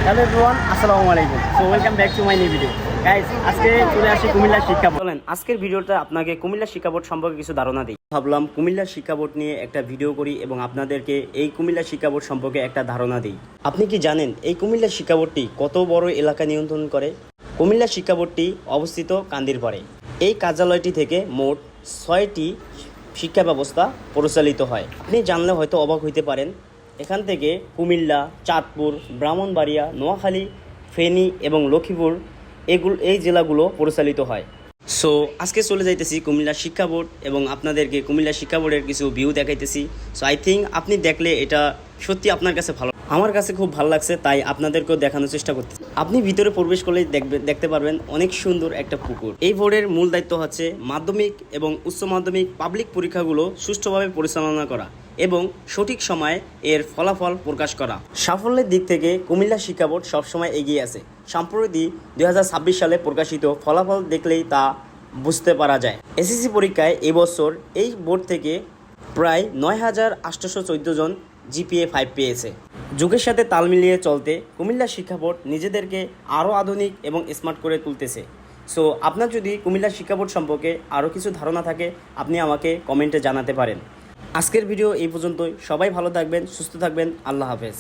Hello everyone, আসসালামু আলাইকুম। So welcome back to my new video. Guys, আজকে চলে আসি কুমিল্লা শিক্ষা বোর্ড। চলেন আজকের ভিডিওটা আপনাকে কুমিল্লা শিক্ষা বোর্ড সম্পর্কে কিছু ধারণা দিই। ভাবলাম কুমিল্লা শিক্ষা বোর্ড নিয়ে একটা ভিডিও করি এবং আপনাদেরকে এই কুমিল্লা শিক্ষা বোর্ড সম্পর্কে একটা ধারণা দিই। আপনি কি জানেন এই কুমিল্লা শিক্ষা বোর্ডটি কত বড় এলাকা নিয়ন্ত্রণ করে? কুমিল্লা শিক্ষা বোর্ডটি অবস্থিত কান্দিরপাড়ে। এই কার্যালয়টি থেকে মোট 6টি শিক্ষা ব্যবস্থা পরিচালিত হয়। আপনি জানলে হয়তো অবাক হইতে পারেন, এখান থেকে কুমিল্লা, চাঁদপুর, ব্রাহ্মণবাড়িয়া, নোয়াখালী, ফেনী এবং লক্ষ্মীপুর এই জেলাগুলো পরিচালিত হয়। সো আজকে চলে যাইতেছি কুমিল্লা শিক্ষা বোর্ড এবং আপনাদেরকে কুমিল্লা শিক্ষা বোর্ডের কিছু ভিউ দেখাইতেছি। সো আই থিঙ্ক আপনি দেখলে এটা সত্যি আপনার কাছে ভালো, আমার কাছে খুব ভালো লাগছে, তাই আপনাদেরকেও দেখানোর চেষ্টা করতেছি। আপনি ভিতরে প্রবেশ করলে দেখতে পারবেন অনেক সুন্দর একটা পুকুর। এই বোর্ডের মূল দায়িত্ব হচ্ছে মাধ্যমিক এবং উচ্চ মাধ্যমিক পাবলিক পরীক্ষাগুলো সুষ্ঠুভাবে পরিচালনা করা এবং সঠিক সময়ে এর ফলাফল প্রকাশ করা। সাফল্যের দিক থেকে কুমিল্লা শিক্ষা বোর্ড সবসময় এগিয়ে আছে। সম্প্রতি 2026 সালে প্রকাশিত ফলাফল দেখলেই তা বুঝতে পারা যায়। এসএসসি পরীক্ষায় এবছর এই বোর্ড থেকে প্রায় 9,814 জন জিপিএ 5 পেয়েছে। যুগের সাথে তাল মিলিয়ে চলতে কুমিল্লা শিক্ষা বোর্ড নিজেদেরকে আরও আধুনিক এবং স্মার্ট করে তুলতেছে। সো আপনার যদি কুমিল্লা শিক্ষা বোর্ড সম্পর্কে আরও কিছু ধারণা থাকে, আপনি আমাকে কমেন্টে জানাতে পারেন। আজকের ভিডিও এই পর্যন্তই। সবাই ভালো থাকবেন, সুস্থ থাকবেন। আল্লাহ হাফেজ।